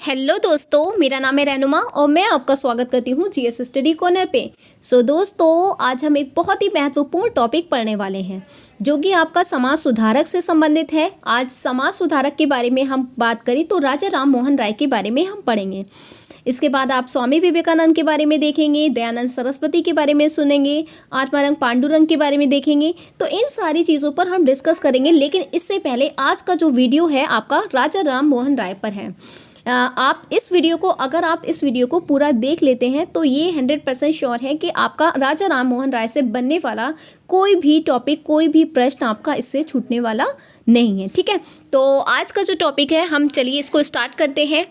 Hello दोस्तों, मेरा नाम है रहनुमा और मैं आपका स्वागत करती हूँ जीएस स्टडी कॉर्नर पे। दोस्तों, आज हम एक बहुत ही महत्वपूर्ण टॉपिक पढ़ने वाले हैं जो कि आपका समाज सुधारक से संबंधित है। आज समाज सुधारक के बारे में हम बात करें तो राजा राम मोहन राय के बारे में हम पढ़ेंगे। इसके बाद आप स्वामी विवेकानंद के बारे में देखेंगे, दयानंद सरस्वती के बारे में सुनेंगे, आत्माराम पांडुरंग के बारे में देखेंगे। तो इन सारी चीज़ों पर हम डिस्कस करेंगे, लेकिन इससे पहले आज का जो वीडियो है आपका राजा राम मोहन राय पर है। अगर आप इस वीडियो को पूरा देख लेते हैं तो ये 100% श्योर है कि आपका राजा राम मोहन राय से बनने वाला कोई भी टॉपिक, कोई भी प्रश्न आपका इससे छूटने वाला नहीं है। ठीक है, तो आज का जो टॉपिक है हम चलिए इसको स्टार्ट करते हैं।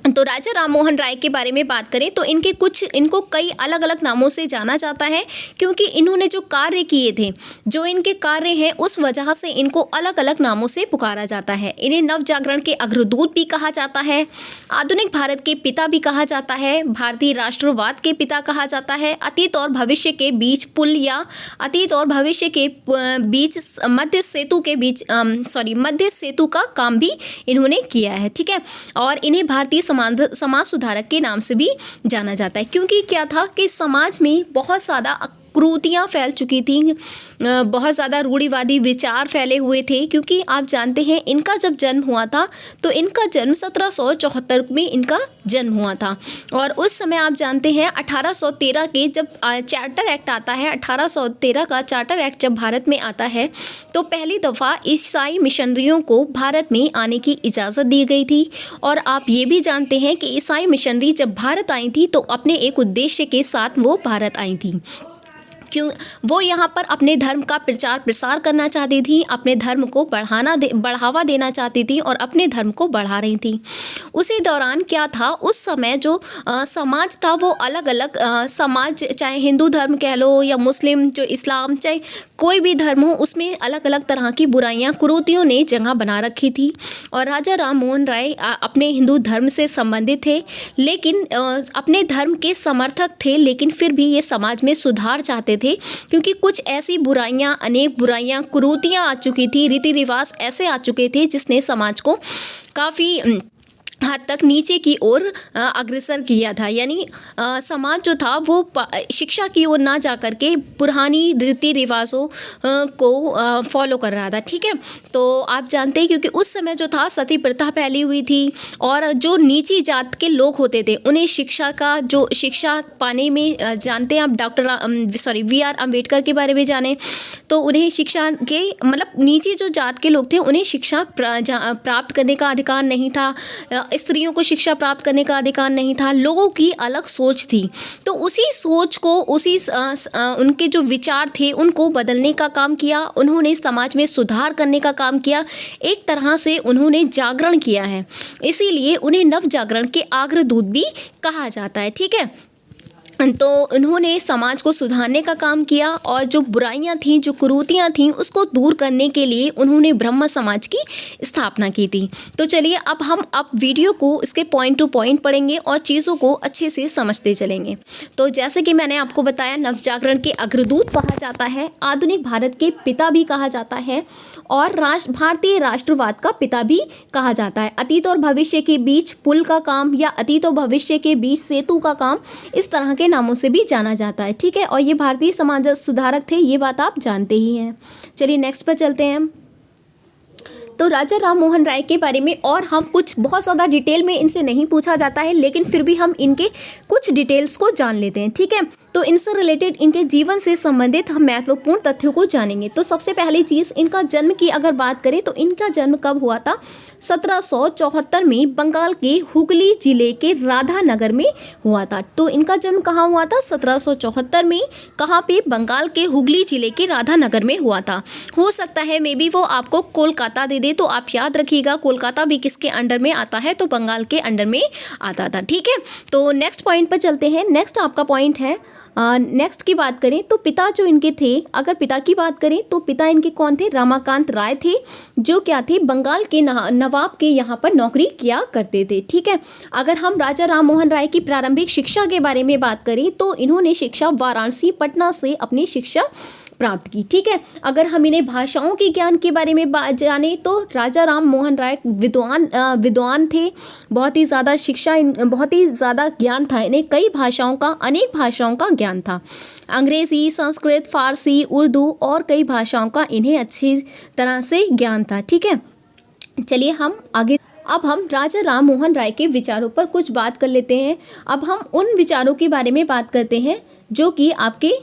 तो राजा राम मोहन राय के बारे में बात करें तो इनको कई अलग अलग नामों से जाना जाता है, क्योंकि इन्होंने जो कार्य किए थे, जो इनके कार्य हैं, उस वजह से इनको अलग अलग नामों से पुकारा जाता है। इन्हें नव जागरण के अग्रदूत भी कहा जाता है, आधुनिक भारत के पिता भी कहा जाता है, भारतीय राष्ट्रवाद के पिता कहा जाता है, अतीत और भविष्य के बीच पुल या अतीत और भविष्य के बीच मध्य सेतु का काम भी इन्होंने किया है। ठीक है, और इन्हें भारतीय समाज सुधारक के नाम से भी जाना जाता है, क्योंकि क्या था कि समाज में बहुत ज़्यादा कुरीतियाँ फैल चुकी थी, बहुत ज़्यादा रूढ़िवादी विचार फैले हुए थे। क्योंकि आप जानते हैं इनका जब जन्म हुआ था तो इनका जन्म 1774 में इनका जन्म हुआ था, और उस समय आप जानते हैं 1813 के जब चार्टर एक्ट आता है, 1813 का चार्टर एक्ट जब भारत में आता है तो पहली दफ़ा ईसाई मिशनरियों को भारत में आने की इजाज़त दी गई थी। और आप ये भी जानते हैं कि ईसाई मिशनरी जब भारत आई थी तो अपने एक उद्देश्य के साथ वो भारत आई थी। क्यों? वो यहाँ पर अपने धर्म का प्रचार प्रसार करना चाहती थी, अपने धर्म को बढ़ावा देना चाहती थी और अपने धर्म को बढ़ा रही थी। उसी दौरान क्या था, उस समय जो समाज था वो अलग अलग समाज, चाहे हिंदू धर्म कह लो या मुस्लिम, जो इस्लाम, चाहे कोई भी धर्म हो, उसमें अलग अलग तरह की बुराइयां, कुरीतियों ने जगह बना रखी थी। और राजा राम मोहन राय अपने हिंदू धर्म से संबंधित थे, लेकिन अपने धर्म के समर्थक थे, लेकिन फिर भी ये समाज में सुधार चाहते थे, क्योंकि कुछ ऐसी बुराइयां, अनेक बुराइयां, कुरीतियां आ चुकी थी, रीति रिवाज ऐसे आ चुके थे जिसने समाज को काफ़ी हद तक नीचे की ओर अग्रसर किया था। यानी समाज जो था वो शिक्षा की ओर ना जाकर के पुरानी रीति रिवाजों को फॉलो कर रहा था। ठीक है, तो आप जानते हैं क्योंकि उस समय जो था सती प्रथा फैली हुई थी, और जो नीची जात के लोग होते थे उन्हें शिक्षा पाने में, जानते हैं आप वी.आर. अम्बेडकर के बारे में जाने तो उन्हें शिक्षा के मतलब नीची जो जात के लोग थे उन्हें शिक्षा प्राप्त करने का अधिकार नहीं था, स्त्रियों को शिक्षा प्राप्त करने का अधिकार नहीं था, लोगों की अलग सोच थी। तो उसी सोच को, उनके जो विचार थे उनको बदलने का काम किया उन्होंने, समाज में सुधार करने का काम किया, एक तरह से उन्होंने जागरण किया है, इसीलिए उन्हें नव जागरण के अग्रदूत भी कहा जाता है। ठीक है, तो उन्होंने समाज को सुधारने का काम किया, और जो बुराइयां थीं, जो कुरीतियां थीं, उसको दूर करने के लिए उन्होंने ब्रह्म समाज की स्थापना की थी। तो चलिए अब वीडियो को इसके पॉइंट टू पॉइंट पढ़ेंगे और चीज़ों को अच्छे से समझते चलेंगे। तो जैसे कि मैंने आपको बताया, नवजागरण के अग्रदूत कहा जाता है, आधुनिक भारत के पिता भी कहा जाता है, और भारतीय राष्ट्रवाद का पिता भी कहा जाता है। अतीत और भविष्य के बीच पुल का काम या अतीत और भविष्य के बीच सेतु का काम, इस तरह के नामों से भी जाना जाता है। ठीक है, और ये भारतीय समाज सुधारक थे, ये बात आप जानते ही हैं। चलिए नेक्स्ट पर चलते हैं। तो राजा राम मोहन राय के बारे में और हम कुछ बहुत ज़्यादा डिटेल में इनसे नहीं पूछा जाता है, लेकिन फिर भी हम इनके कुछ डिटेल्स को जान लेते हैं। ठीक है, तो इनसे रिलेटेड, इनके जीवन से संबंधित हम महत्वपूर्ण तथ्यों को जानेंगे। तो सबसे पहली चीज़, इनका जन्म की अगर बात करें तो इनका जन्म कब हुआ था? 1774 में बंगाल के हुगली जिले के राधानगर में हुआ था। तो इनका जन्म कहाँ हुआ था? 1774 में। कहाँ पे? बंगाल के हुगली जिले के राधानगर में हुआ था। हो सकता है मे बी वो आपको कोलकाता दे दे, तो आप याद रखिएगा कोलकाता भी किसके अंडर में आता है? तो बंगाल के अंडर में आता था। ठीक है, तो नेक्स्ट पॉइंट पर चलते हैं। नेक्स्ट आपका पॉइंट है नेक्स्ट की बात करें तो पिता जो इनके थे, अगर पिता की बात करें तो पिता इनके कौन थे? रमाकांत राय थे, जो क्या थे? बंगाल के नवाब के यहाँ पर नौकरी किया करते थे। ठीक है, अगर हम राजा राम मोहन राय की प्रारंभिक शिक्षा के बारे में बात करें तो इन्होंने शिक्षा वाराणसी, पटना से अपनी शिक्षा प्राप्त की। ठीक है, अगर हम इन्हें भाषाओं के ज्ञान के बारे में जाने तो राजा राम मोहन राय विद्वान थे, बहुत ही ज़्यादा शिक्षा, बहुत ही ज़्यादा ज्ञान था इन्हें, कई भाषाओं का, अनेक भाषाओं का ज्ञान था। अंग्रेज़ी, संस्कृत, फारसी, उर्दू और कई भाषाओं का इन्हें अच्छी तरह से ज्ञान था। ठीक है, चलिए हम आगे, अब हम राजा राम मोहन राय के विचारों पर कुछ बात कर लेते हैं। अब हम उन विचारों के बारे में बात करते हैं जो कि आपके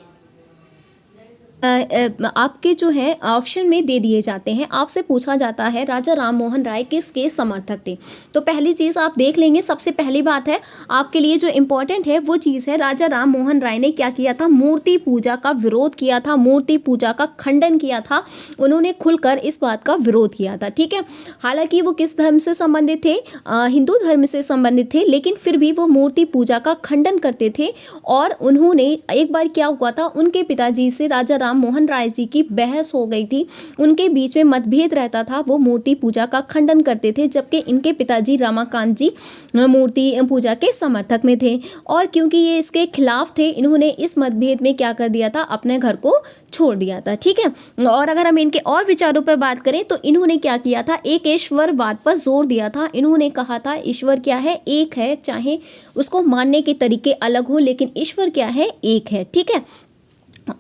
जो है ऑप्शन में दे दिए जाते हैं। आपसे पूछा जाता है राजा राम मोहन राय किसके समर्थक थे? तो पहली चीज़ आप देख लेंगे, सबसे पहली बात है आपके लिए जो इम्पोर्टेंट है वो चीज़ है, राजा राम मोहन राय ने क्या किया था? मूर्ति पूजा का विरोध किया था, मूर्ति पूजा का खंडन किया था, उन्होंने खुलकर इस बात का विरोध किया था। ठीक है, हालांकि वो किस धर्म से संबंधित थे? हिंदू धर्म से संबंधित थे, लेकिन फिर भी वो मूर्ति पूजा का खंडन करते थे। और उन्होंने, एक बार क्या हुआ था, उनके पिताजी से राजा राम मोहन राय जी की बहस हो गई थी, उनके बीच में मतभेद रहता था, वो मूर्ति पूजा का खंडन करते थे, जबकि इनके पिताजी रमाकांत जी मूर्ति पूजा के समर्थक में थे। और क्योंकि ये इसके खिलाफ थे, इन्होंने इस मतभेद में क्या कर दिया था? अपने घर को छोड़ दिया था। ठीक है, और अगर हम इनके और विचारों पर बात करें तो इन्होंने क्या किया था? एक ईश्वरवाद पर जोर दिया था। इन्होंने कहा था ईश्वर क्या है? एक है, चाहे उसको मानने के तरीके अलग हो, लेकिन ईश्वर क्या है? एक है। ठीक है,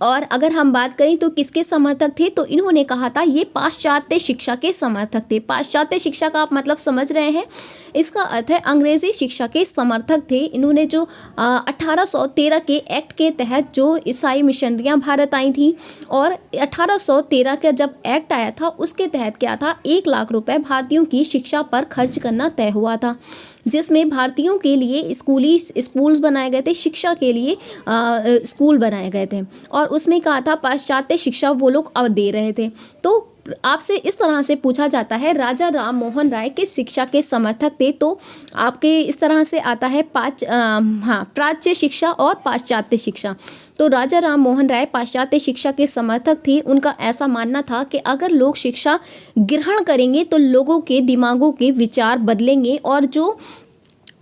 और अगर हम बात करें तो किसके समर्थक थे? तो इन्होंने कहा था ये पाश्चात्य शिक्षा के समर्थक थे। पाश्चात्य शिक्षा का आप मतलब समझ रहे हैं, इसका अर्थ है अंग्रेजी शिक्षा के समर्थक थे। इन्होंने जो 1813 के एक्ट के तहत जो ईसाई मिशनरियाँ भारत आई थी, और 1813 का जब एक्ट आया था उसके तहत क्या था? 1 लाख रुपए भारतीयों की शिक्षा पर खर्च करना तय हुआ था, जिसमें भारतीयों के लिए स्कूल्स बनाए गए थे, शिक्षा के लिए स्कूल बनाए गए थे, और उसमें कहा था पाश्चात्य शिक्षा वो लोग अब दे रहे थे। तो आपसे इस तरह से पूछा जाता है राजा राम मोहन राय किस शिक्षा के समर्थक थे? तो आपके इस तरह से आता है प्राच्य शिक्षा और पाश्चात्य शिक्षा। तो राजा राम मोहन राय पाश्चात्य शिक्षा के समर्थक थे। उनका ऐसा मानना था कि अगर लोग शिक्षा ग्रहण करेंगे तो लोगों के दिमागों के विचार बदलेंगे, और जो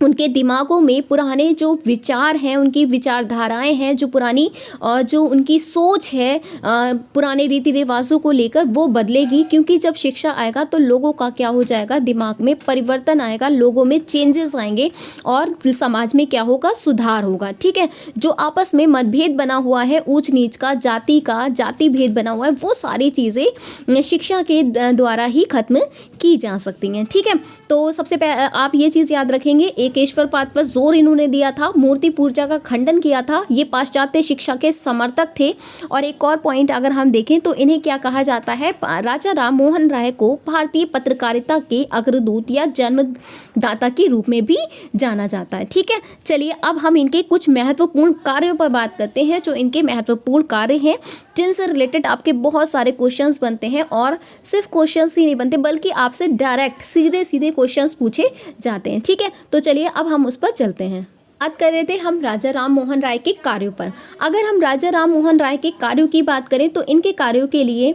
उनके दिमागों में पुराने जो विचार हैं, उनकी विचारधाराएं हैं, जो पुरानी जो उनकी सोच है पुराने रीति रिवाजों को लेकर, वो बदलेगी। क्योंकि जब शिक्षा आएगा तो लोगों का क्या हो जाएगा? दिमाग में परिवर्तन आएगा, लोगों में चेंजेस आएंगे और समाज में क्या होगा? सुधार होगा। ठीक है, जो आपस में मतभेद बना हुआ है, ऊंच नीच का जाति भेद बना हुआ है, वो सारी चीज़ें शिक्षा के द्वारा ही खत्म की जा सकती हैं। ठीक है, तो सबसे पहले आप ये चीज़ याद रखेंगे, एक ईश्वरवाद पर जोर इन्होंने दिया था, मूर्ति पूजा का खंडन किया था, ये पाश्चात्य शिक्षा के समर्थक थे। और एक और पॉइंट अगर हम देखें तो इन्हें क्या कहा जाता है? राजा राम मोहन राय को भारतीय पत्रकारिता के अग्रदूत या जन्मदाता के रूप में भी जाना जाता है। ठीक है, चलिए अब हम इनके कुछ महत्वपूर्ण कार्यों पर बात करते हैं, जो इनके महत्वपूर्ण कार्य हैं, जिनसे रिलेटेड आपके बहुत सारे क्वेश्चंस बनते हैं, और सिर्फ क्वेश्चंस ही नहीं बनते बल्कि आपसे डायरेक्ट सीधे क्वेश्चंस पूछे जाते हैं। ठीक है, तो चलिए अब हम उस पर चलते हैं। बात कर रहे थे हम राजा राम मोहन राय के कार्यों पर। अगर हम राजा राम मोहन राय के कार्यों की बात करें तो इनके कार्यों के लिए,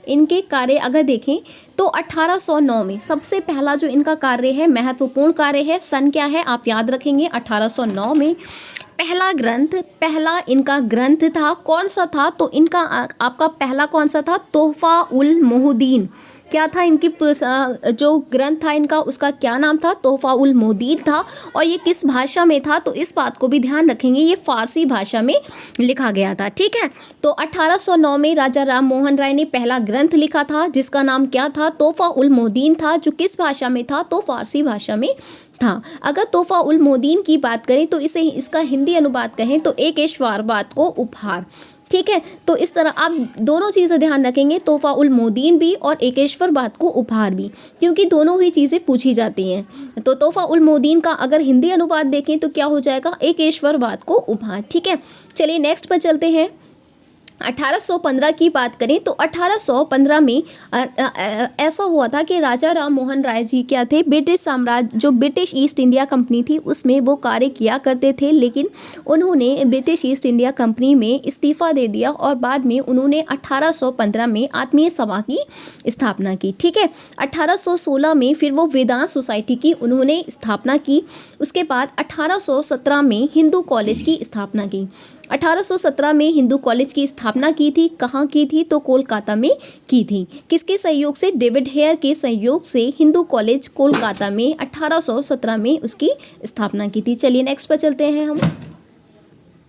इनके कार्य अगर देखें तो 1809 में सबसे पहला जो इनका कार्य है, महत्वपूर्ण कार्य है, सन क्या है आप याद रखेंगे? 1809 में पहला इनका ग्रंथ था। कौन सा था? तो इनका आपका पहला कौन सा था? तोहफा उल मोहद्दीन। क्या था इनकी जो ग्रंथ था इनका, उसका क्या नाम था? तोहफा उल मोहद्दीन था। और ये किस भाषा में था? तो इस बात को भी ध्यान रखेंगे, ये फारसी भाषा में लिखा गया था। ठीक है, तो 1809 में राजा राम मोहन राय ने पहला ग्रंथ लिखा था, जिसका नाम क्या था? तोहफा उल मोहद्दीन था, जो किस भाषा में था? तो फारसी भाषा में था। अगर तोहफा उल मोहद्दीन की बात करें तो इसका हिंदी अनुवाद कहें तो एक ईश्वरवाद को उपहार। ठीक है, तो इस तरह आप दोनों चीज़ें ध्यान रखेंगे, तोहफा उल मोहद्दीन भी और एकेश्वरवाद को उपहार भी, क्योंकि दोनों ही चीज़ें पूछी जाती हैं। तो तोहफा उल मोहद्दीन का अगर हिंदी अनुवाद देखें तो क्या हो जाएगा? एकेश्वरवाद को उपहार। ठीक है, चलिए नेक्स्ट पर चलते हैं। 1815 की बात करें तो 1815 में ऐसा हुआ था कि राजा राम मोहन राय जी क्या थे, ब्रिटिश साम्राज्य जो ब्रिटिश ईस्ट इंडिया कंपनी थी उसमें वो कार्य किया करते थे, लेकिन उन्होंने ब्रिटिश ईस्ट इंडिया कंपनी में इस्तीफ़ा दे दिया और बाद में उन्होंने 1815 में आत्मीय सभा की स्थापना की। ठीक है, 1816 में फिर वो वेदांत सोसाइटी की उन्होंने स्थापना की। उसके बाद 1817 में हिंदू कॉलेज की स्थापना की। 1817 में हिंदू कॉलेज की स्थापना की थी। कहाँ की थी? तो कोलकाता में की थी। किसके सहयोग से? डेविड हेयर के सहयोग से हिंदू कॉलेज कोलकाता में 1817 में उसकी स्थापना की थी। चलिए नेक्स्ट पर चलते हैं। हम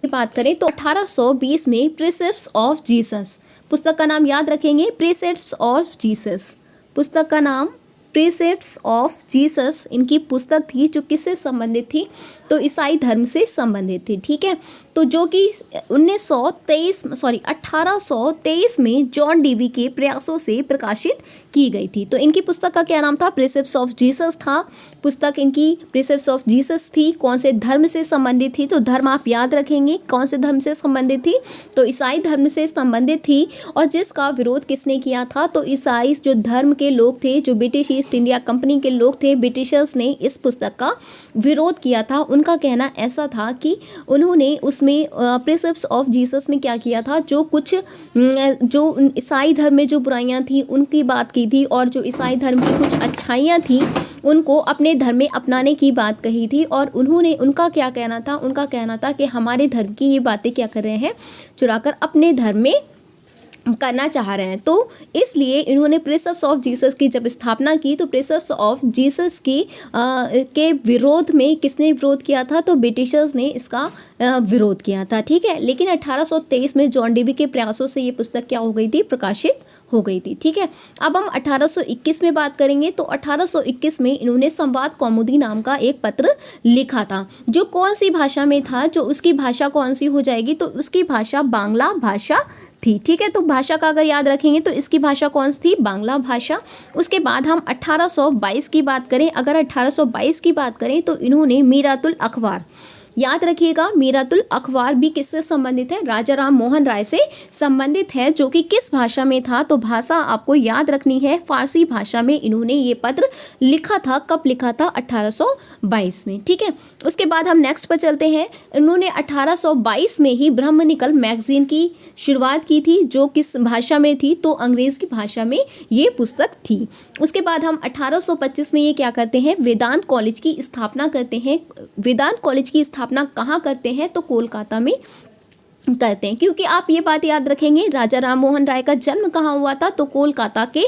बात करें तो 1820 में प्रीसेप्ट्स ऑफ जीसस, पुस्तक का नाम याद रखेंगे, प्रीसेप्ट्स ऑफ जीसस, पुस्तक का नाम प्रीसेप्ट्स ऑफ जीसस इनकी पुस्तक थी, जो किससे संबंधित थी? तो ईसाई धर्म से संबंधित थी। ठीक है, तो जो कि 1823 में जॉन डीवी के प्रयासों से प्रकाशित की गई थी। तो इनकी पुस्तक का क्या नाम था? प्रीसेप्ट्स ऑफ जीसस था। पुस्तक इनकी प्रीसेप्ट्स ऑफ जीसस थी। कौन से धर्म से संबंधित थी? तो धर्म आप याद रखेंगे, कौन से धर्म से संबंधित थी? तो ईसाई धर्म से संबंधित थी। और जिसका विरोध किसने किया था? तो ईसाई जो धर्म के लोग थे, जो ब्रिटिश ईस्ट इंडिया कंपनी के लोग थे, ब्रिटिशर्स ने इस पुस्तक का विरोध किया था। उनका कहना ऐसा था कि उन्होंने उसमें प्रीसेप्ट्स ऑफ जीसस में क्या किया था, जो कुछ जो ईसाई धर्म में जो बुराइयां थी उनकी बात की थी, और जो ईसाई धर्म की कुछ अच्छाइयां थी उनको अपने धर्म में अपनाने की बात कही थी। और उन्होंने उनका क्या कहना था? उनका कहना था कि हमारे धर्म की ये बातें क्या कर रहे हैं, चुराकर अपने धर्म में करना चाह रहे हैं। तो इसलिए इन्होंने प्रीसेप्ट्स ऑफ जीसस की जब स्थापना की, तो प्रीसेप्ट्स ऑफ जीसस की के विरोध में किसने विरोध किया था? तो ब्रिटिशर्स ने इसका विरोध किया था। ठीक है, लेकिन 1823 में जॉन डीवी के प्रयासों से ये पुस्तक क्या हो गई थी? प्रकाशित हो गई थी। ठीक है, अब हम 1821 में बात करेंगे। तो 1821 में इन्होंने संवाद कौमुदी नाम का एक पत्र लिखा था, जो कौन सी भाषा में था? जो उसकी भाषा कौन सी हो जाएगी? तो उसकी भाषा बांग्ला भाषा थी। ठीक है, तो भाषा का अगर याद रखेंगे तो इसकी भाषा कौन सी थी? बांग्ला भाषा। उसके बाद हम 1822 की बात करें, अगर 1822 की बात करें तो इन्होंने मीरातुल अखबार, याद रखिएगा, मीरातुल अखबार भी किससे संबंधित है? राजा राम मोहन राय से संबंधित है, जो कि किस भाषा में था? तो भाषा आपको याद रखनी है, फारसी भाषा में इन्होंने ये पत्र लिखा था। कब लिखा था? 1822 में। ठीक है, उसके बाद हम नेक्स्ट पर चलते हैं। इन्होंने 1822 में ही ब्रह्मनिकल मैगजीन की शुरुआत की थी, जो किस भाषा में थी? तो अंग्रेज़ी की भाषा में ये पुस्तक थी। उसके बाद हम 1825 में ये क्या करते हैं? वेदांत कॉलेज की स्थापना करते हैं। वेदांत कॉलेज की स्थापना कहाँ करते हैं? तो कोलकाता में करते हैं, क्योंकि आप ये बात याद रखेंगे, राजा राम मोहन राय का जन्म कहाँ हुआ था? तो कोलकाता के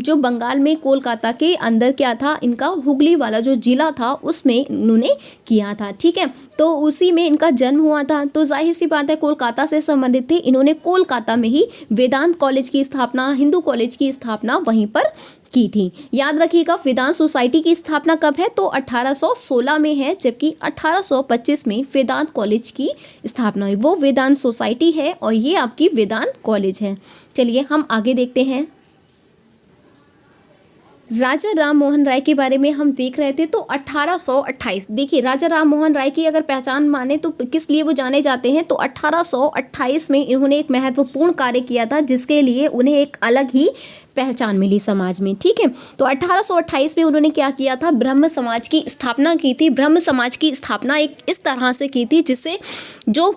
जो बंगाल में कोलकाता के अंदर क्या था, इनका हुगली वाला जो जिला था उसमें इन्होंने किया था। ठीक है, तो उसी में इनका जन्म हुआ था। तो जाहिर सी बात है कोलकाता से संबंधित थे। इन्होंने कोलकाता में ही वेदांत कॉलेज की स्थापना, हिंदू कॉलेज की स्थापना वहीं पर की थी। याद रखिएगा, वेदांत सोसाइटी की स्थापना कब है? तो 1816 में है, जबकि 1825 में वेदांत कॉलेज की स्थापना हुई। वो वेदांत सोसाइटी है और ये आपकी वेदांत कॉलेज है। चलिए हम आगे देखते हैं। राजा राम मोहन राय के बारे में हम देख रहे थे। तो 1828, देखिए राजा राम मोहन राय की अगर पहचान माने तो किस लिए वो जाने जाते हैं? तो 1828 में इन्होंने एक महत्वपूर्ण कार्य किया था, जिसके लिए उन्हें एक अलग ही पहचान मिली समाज में। ठीक है, तो 1828 में उन्होंने क्या किया था? ब्रह्म समाज की स्थापना की थी। ब्रह्म समाज की स्थापना एक इस तरह से की थी जिससे जो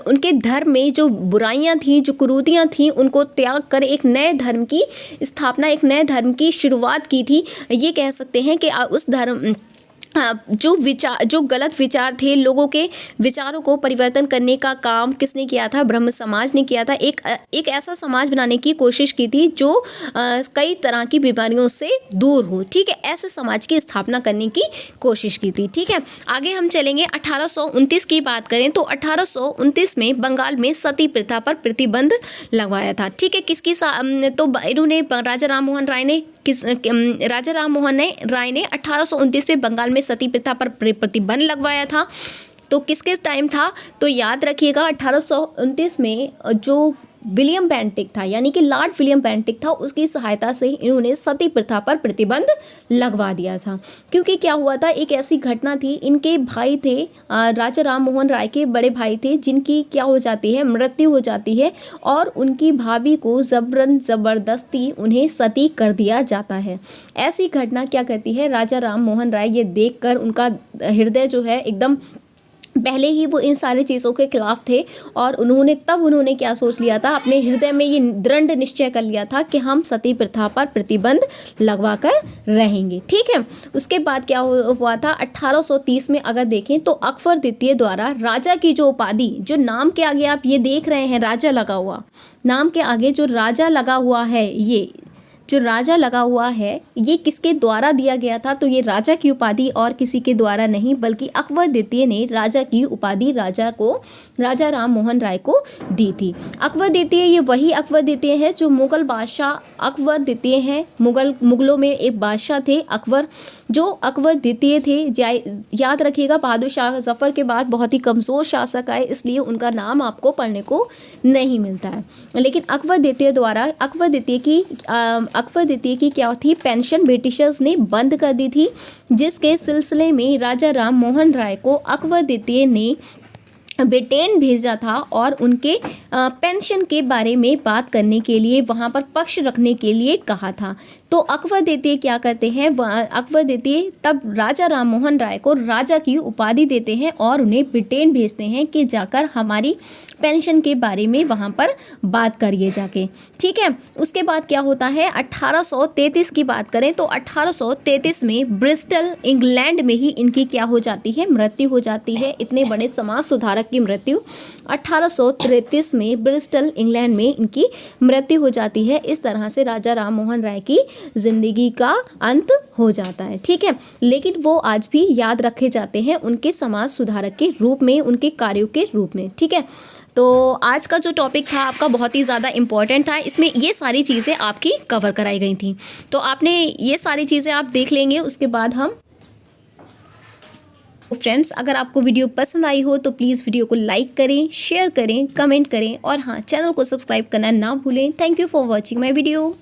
उनके धर्म में जो बुराइयां थी, जो कुरीतियां थी, उनको त्याग कर एक नए धर्म की स्थापना, एक नए धर्म की शुरुआत की थी। ये कह सकते हैं कि उस धर्म जो गलत विचार थे, लोगों के विचारों को परिवर्तन करने का काम किसने किया था? ब्रह्म समाज ने किया था। एक ऐसा समाज बनाने की कोशिश की थी जो कई तरह की बीमारियों से दूर हो। ठीक है, ऐसे समाज की स्थापना करने की कोशिश की थी। ठीक है, आगे हम चलेंगे। 1829 की बात करें तो 1829 में बंगाल में सती प्रथा पर प्रतिबंध लगवाया था। ठीक है, किसकी तो इन्होंने राजा राम मोहन राय ने 1829 में बंगाल में सती प्रथा पर प्रतिबंध लगवाया था। तो किस टाइम था? तो याद रखिएगा 1829 में जो विलियम बेंटिक था, यानी कि लॉर्ड विलियम बेंटिक था, उसकी सहायता से इन्होंने सती प्रथा पर प्रतिबंध लगवा दिया था। क्योंकि क्या हुआ था, एक ऐसी घटना थी, इनके भाई थे, राजा राम मोहन राय के बड़े भाई थे, जिनकी क्या हो जाती है, मृत्यु हो जाती है और उनकी भाभी को जबरन ज़बरदस्ती उन्हें सती कर दिया जाता है। ऐसी घटना क्या कहती है, राजा राम मोहन राय ये देखकर उनका हृदय जो है एकदम, पहले ही वो इन सारी चीज़ों के खिलाफ थे और उन्होंने क्या सोच लिया था, अपने हृदय में ये दृढ़ निश्चय कर लिया था कि हम सती प्रथा पर प्रतिबंध लगवा कर रहेंगे। ठीक है, उसके बाद क्या हुआ था, 1830 में अगर देखें तो अकबर द्वितीय द्वारा राजा की जो उपाधि, जो नाम के आगे आप ये देख रहे हैं राजा लगा हुआ, नाम के आगे जो राजा लगा हुआ है, ये जो राजा लगा हुआ है ये किसके द्वारा दिया गया था, तो ये राजा की उपाधि और किसी के द्वारा नहीं, बल्कि अकबर द्वितीय ने राजा की उपाधि राजा राम मोहन राय को दी थी। अकबर द्वितीय ये वही अकबर द्वितीय है जो मुगल बादशाह अकबर द्वितीय हैं। मुगलों में एक बादशाह थे अकबर, जो अकबर द्वितीय थे। याद रखिएगा, बहादुर शाह जफर के बाद बहुत ही कमज़ोर शासक आए, इसलिए उनका नाम आपको पढ़ने को नहीं मिलता है। लेकिन अकबर द्वितीय की क्या थी, पेंशन ब्रिटिशर्स ने बंद कर दी थी, जिसके सिलसिले में राजा राम मोहन राय को अकबर द्वितीय ने ब्रिटेन भेजा था और उनके पेंशन के बारे में बात करने के लिए, वहाँ पर पक्ष रखने के लिए कहा था। तो अकबर द्वितीय क्या करते हैं, अकबर द्वितीय तब राजा राम मोहन राय को राजा की उपाधि देते हैं और उन्हें ब्रिटेन भेजते हैं कि जाकर हमारी पेंशन के बारे में वहाँ पर बात करिए जाके। ठीक है, उसके बाद क्या होता है, 1833 की बात करें तो 1833 में ब्रिस्टल इंग्लैंड में ही इनकी क्या हो जाती है, मृत्यु हो जाती है। इतने बड़े समाज सुधारक की मृत्यु 1833 में ब्रिस्टल इंग्लैंड में इनकी मृत्यु हो जाती है। इस तरह से राजा राम मोहन राय की जिंदगी का अंत हो जाता है। ठीक है, लेकिन वो आज भी याद रखे जाते हैं उनके समाज सुधारक के रूप में, उनके कार्यों के रूप में। ठीक है, तो आज का जो टॉपिक था आपका बहुत ही ज़्यादा इम्पॉर्टेंट था, इसमें ये सारी चीज़ें आपकी कवर कराई गई थी। तो आपने ये सारी चीज़ें आप देख लेंगे, उसके बाद हम फ्रेंड्स, अगर आपको वीडियो पसंद आई हो तो प्लीज़ वीडियो को लाइक करें, शेयर करें, कमेंट करें और हाँ, चैनल को सब्सक्राइब करना ना भूलें। Thank you for watching my video.